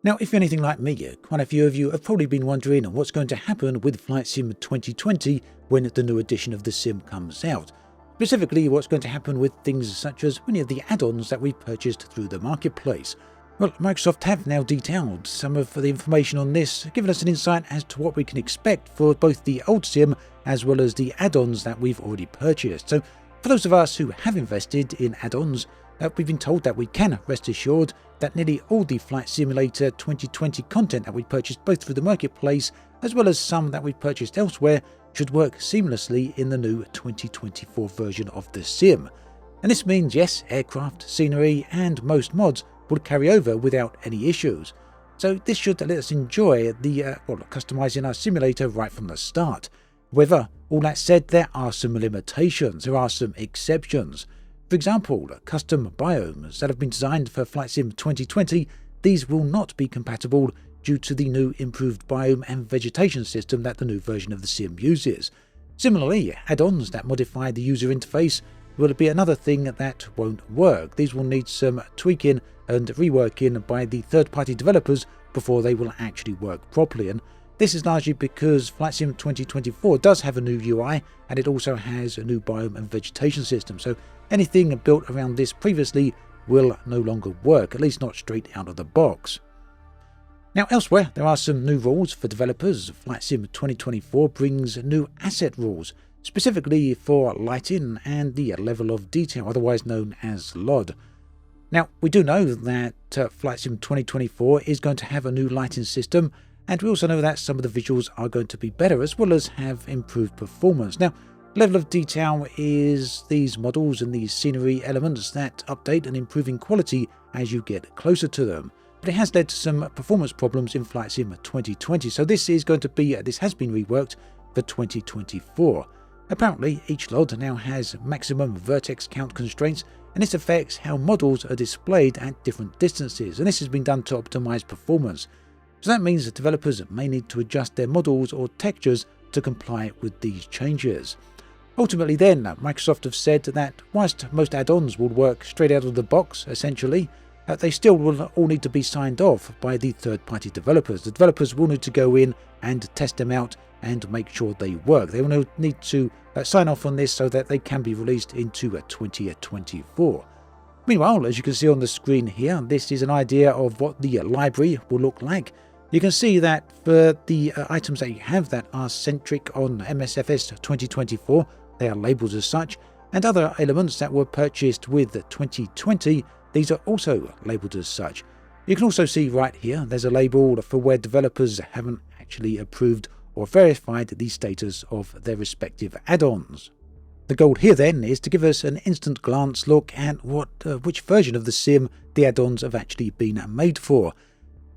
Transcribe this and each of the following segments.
Now, if you're anything like me, quite a few of you have probably been wondering what's going to happen with Flight Sim 2020 when the new edition of the sim comes out. Specifically, what's going to happen with things such as many of the add-ons that we've purchased through the marketplace. Well, Microsoft have now detailed some of the information on this, giving us an insight as to what we can expect for both the old sim as well as the add-ons that we've already purchased. So, for those of us who have invested in add-ons, we've been told that we can rest assured that nearly all the Flight Simulator 2020 content that we purchased both through the marketplace as well as some that we purchased elsewhere should work seamlessly in the new 2024 version of the sim. And this means, yes, aircraft, scenery and most mods will carry over without any issues. So this should let us enjoy the customizing our simulator right from the start. However, all that said, there are some limitations, there are some exceptions. For example, custom biomes that have been designed for Flight Sim 2020, these will not be compatible due to the new improved biome and vegetation system that the new version of the sim uses. Similarly, add-ons that modify the user interface will be another thing that won't work. These will need some tweaking and reworking by the third-party developers before they will actually work properly, and this is largely because Flight Sim 2024 does have a new UI and it also has a new biome and vegetation system, so anything built around this previously will no longer work, at least not straight out of the box. Now elsewhere, there are some new rules for developers. Flight Sim 2024 brings new asset rules, specifically for lighting and the level of detail, otherwise known as LOD. Now, we do know that Flight Sim 2024 is going to have a new lighting system, and we also know that some of the visuals are going to be better as well as have improved performance. Now, level of detail is these models and these scenery elements that update and improve in quality as you get closer to them. But it has led to some performance problems in Flight Sim 2020, so this has been reworked for 2024. Apparently, each LOD now has maximum vertex count constraints, and this affects how models are displayed at different distances, and this has been done to optimize performance. So that means that developers may need to adjust their models or textures to comply with these changes. Ultimately then, Microsoft have said that whilst most add-ons will work straight out of the box, essentially, they still will all need to be signed off by the third-party developers. The developers will need to go in and test them out and make sure they work. They will need to sign off on this so that they can be released into 2024. Meanwhile, as you can see on the screen here, this is an idea of what the library will look like. You can see that for the items that you have that are centric on MSFS 2024, they are labelled as such, and other elements that were purchased with 2020, these are also labelled as such. You can also see right here, there's a label for where developers haven't actually approved or verified the status of their respective add-ons. The goal here then is to give us an instant glance look at which version of the sim the add-ons have actually been made for.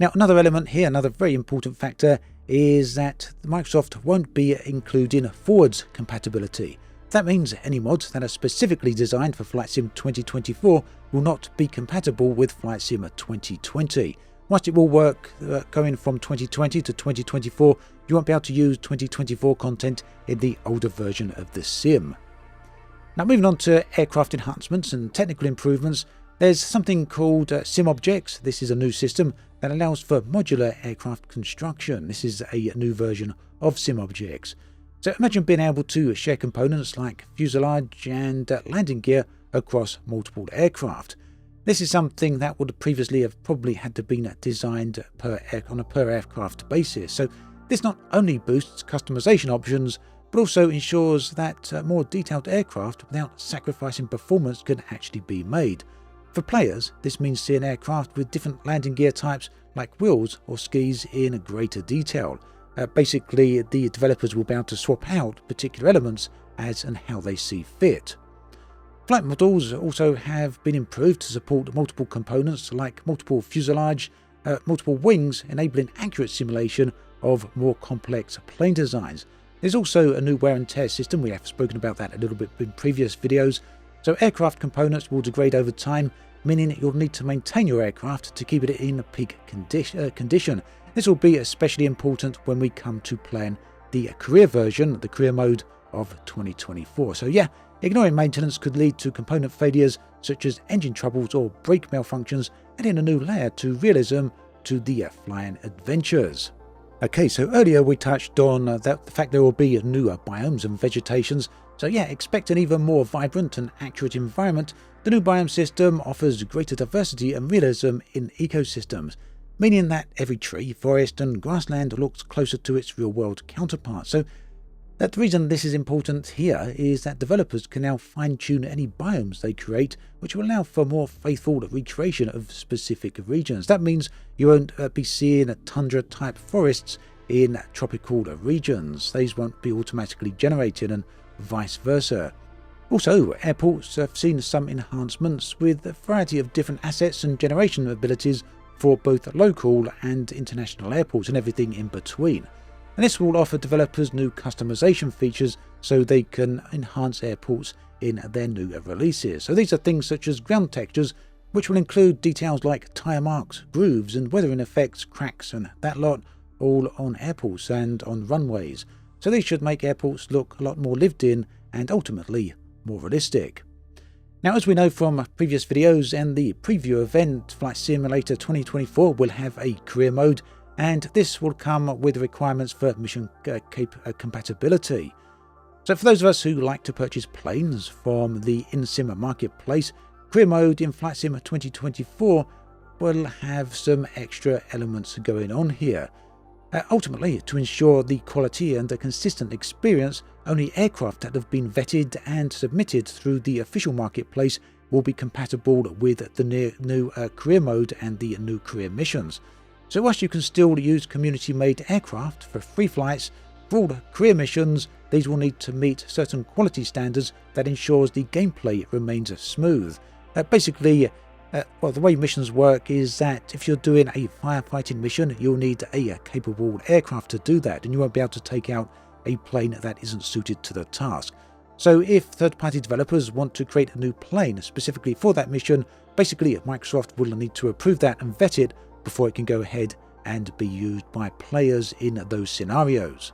Now, another element here, another very important factor, is that Microsoft won't be including forwards compatibility. That means any mods that are specifically designed for Flight Sim 2024 will not be compatible with Flight Sim 2020. Whilst it will work going from 2020 to 2024, you won't be able to use 2024 content in the older version of the sim. Now, moving on to aircraft enhancements and technical improvements, there's something called Sim Objects. This is a new system that allows for modular aircraft construction. This is a new version of Sim Objects. So imagine being able to share components like fuselage and landing gear across multiple aircraft. This is something that would previously have probably had to be designed on a per aircraft basis. So this not only boosts customization options, but also ensures that more detailed aircraft without sacrificing performance can actually be made. For players, this means seeing aircraft with different landing gear types like wheels or skis in greater detail. Basically, the developers will be able to swap out particular elements as and how they see fit. Flight models also have been improved to support multiple components like multiple fuselage, multiple wings, enabling accurate simulation of more complex plane designs. There's also a new wear and tear system. We have spoken about that a little bit in previous videos. So aircraft components will degrade over time, meaning you'll need to maintain your aircraft to keep it in peak condition. This will be especially important when we come to playing the career version, the career mode of 2024. So yeah, ignoring maintenance could lead to component failures such as engine troubles or brake malfunctions, adding a new layer to realism to the flying adventures. Okay, so earlier we touched on the fact there will be new biomes and vegetations. So yeah, expect an even more vibrant and accurate environment. The new biome system offers greater diversity and realism in ecosystems, meaning that every tree, forest and grassland looks closer to its real-world counterpart. So the reason this is important here is that developers can now fine-tune any biomes they create, which will allow for more faithful recreation of specific regions. That means you won't be seeing tundra-type forests in tropical regions. These won't be automatically generated and vice versa. Also, airports have seen some enhancements with a variety of different assets and generation abilities for both local and international airports and everything in between. And this will offer developers new customization features so they can enhance airports in their new releases. So these are things such as ground textures, which will include details like tyre marks, grooves and weathering effects, cracks and that lot, all on airports and on runways. So these should make airports look a lot more lived in and ultimately more realistic. Now, as we know from previous videos and the preview event, Flight Simulator 2024 will have a career mode, and this will come with requirements for mission compatibility. So for those of us who like to purchase planes from the in-sim marketplace, career mode in Flight Sim 2024 will have some extra elements going on here. Ultimately, to ensure the quality and a consistent experience, only aircraft that have been vetted and submitted through the official marketplace will be compatible with the new career mode and the new career missions. So whilst you can still use community-made aircraft for free flights, for all career missions, these will need to meet certain quality standards that ensures the gameplay remains smooth. Basically, the way missions work is that if you're doing a firefighting mission, you'll need a capable aircraft to do that, and you won't be able to take out a plane that isn't suited to the task. So if third-party developers want to create a new plane specifically for that mission, basically Microsoft will need to approve that and vet it before it can go ahead and be used by players in those scenarios.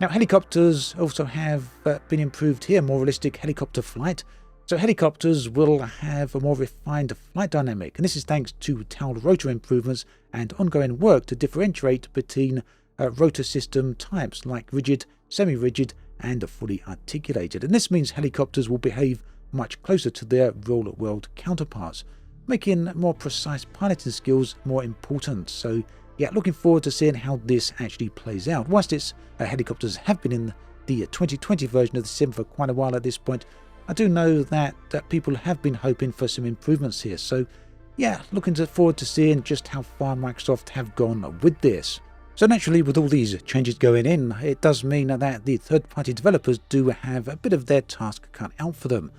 Now, helicopters also have been improved here, more realistic helicopter flight. So helicopters will have a more refined flight dynamic, and this is thanks to tail rotor improvements and ongoing work to differentiate between rotor system types like rigid, semi-rigid and fully articulated. And this means helicopters will behave much closer to their real-world counterparts, making more precise piloting skills more important. So yeah, looking forward to seeing how this actually plays out. Whilst its helicopters have been in the 2020 version of the sim for quite a while at this point, I do know that people have been hoping for some improvements here. So yeah, looking forward to seeing just how far Microsoft have gone with this. So naturally, with all these changes going in, it does mean that the third-party developers do have a bit of their task cut out for them.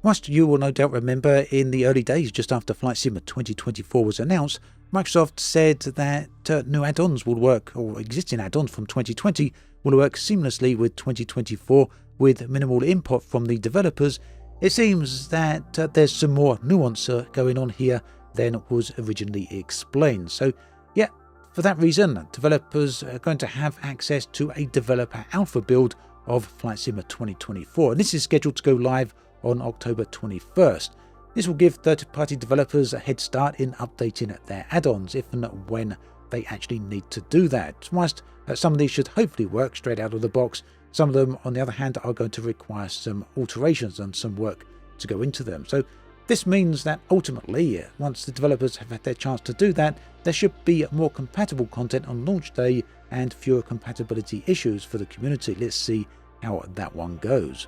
Whilst you will no doubt remember in the early days just after Flight Sim 2024 was announced, Microsoft said that new add-ons will work, or existing add-ons from 2020 will work seamlessly with 2024 with minimal input from the developers. It seems that there's some more nuance going on here than was originally explained. So yeah, for that reason, developers are going to have access to a developer alpha build of Flight Sim 2024, and this is scheduled to go live on October 21st. This will give third-party developers a head start in updating their add-ons if and when they actually need to do that. Whilst some of these should hopefully work straight out of the box, some of them, on the other hand, are going to require some alterations and some work to go into them. So this means that ultimately, once the developers have had their chance to do that, there should be more compatible content on launch day and fewer compatibility issues for the community. Let's see how that one goes.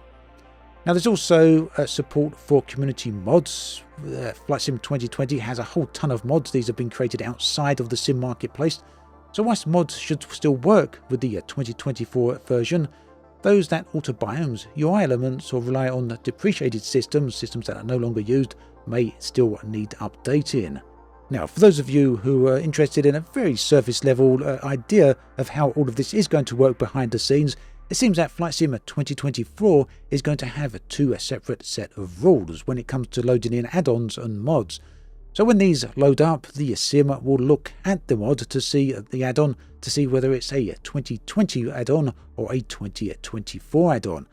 Now, there's also support for community mods. Flight Sim 2020 has a whole ton of mods. These have been created outside of the sim marketplace. So whilst mods should still work with the 2024 version, those that alter biomes, UI elements, or rely on depreciated systems that are no longer used, may still need updating. Now, for those of you who are interested in a very surface level idea of how all of this is going to work behind the scenes, it seems that Flight Sim 2024 is going to have two separate set of rules when it comes to loading in add-ons and mods. So when these load up, the sim will look at the mod to see the add-on, to see whether it's a 2020 add-on or a 2024 add-on.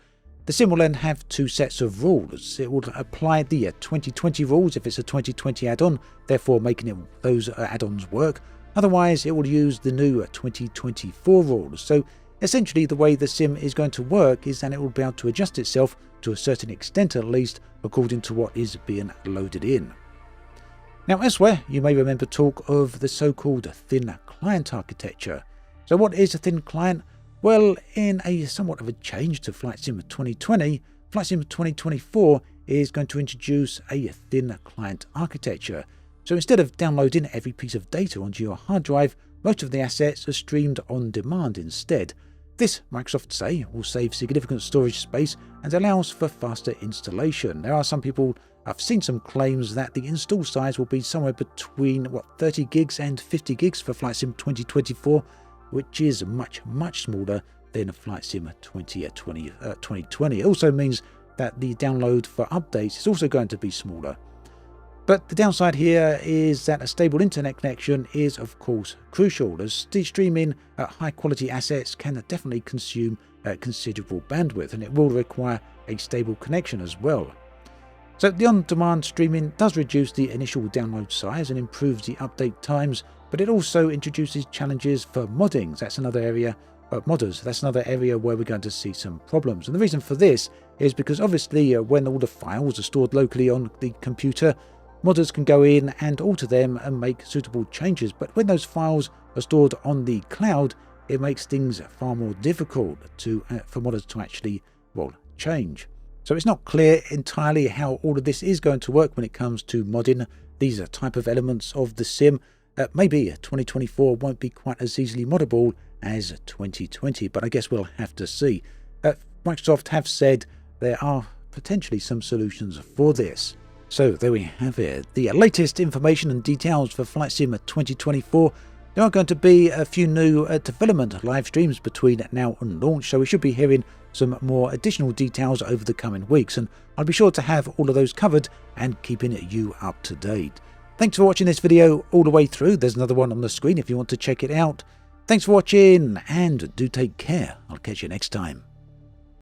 The sim will then have two sets of rules. It will apply the 2020 rules if it's a 2020 add-on, therefore making those add-ons work. Otherwise, it will use the new 2024 rules. So essentially, the way the sim is going to work is that it will be able to adjust itself to a certain extent at least, according to what is being loaded in. Now elsewhere, you may remember talk of the so-called thin client architecture. So what is a thin client? Well, in a somewhat of a change to Flight Sim 2020, Flight Sim 2024 is going to introduce a thin client architecture. So instead of downloading every piece of data onto your hard drive, most of the assets are streamed on demand instead. This, Microsoft say, will save significant storage space and allows for faster installation. There are some people, I've seen some claims that the install size will be somewhere between 30 gigs and 50 gigs for Flight Sim 2024, which is much smaller than Flight Sim 2020. It also means that the download for updates is also going to be smaller. But the downside here is that a stable internet connection is of course crucial, as streaming high quality assets can definitely consume considerable bandwidth, and it will require a stable connection as well. So the on-demand streaming does reduce the initial download size and improves the update times, but it also introduces challenges for modding. That's another area, modders. That's another area where we're going to see some problems. And the reason for this is because obviously when all the files are stored locally on the computer, modders can go in and alter them and make suitable changes, but when those files are stored on the cloud, it makes things far more difficult for modders to actually, change. So it's not clear entirely how all of this is going to work when it comes to modding these type of elements of the sim. Maybe 2024 won't be quite as easily moddable as 2020, but I guess we'll have to see. Microsoft have said there are potentially some solutions for this. So there we have it, the latest information and details for Flight Sim 2024. There are going to be a few new development live streams between now and launch, so we should be hearing some more additional details over the coming weeks, and I'll be sure to have all of those covered and keeping you up to date. Thanks for watching this video all the way through. There's another one on the screen if you want to check it out. Thanks for watching, and do take care. I'll catch you next time.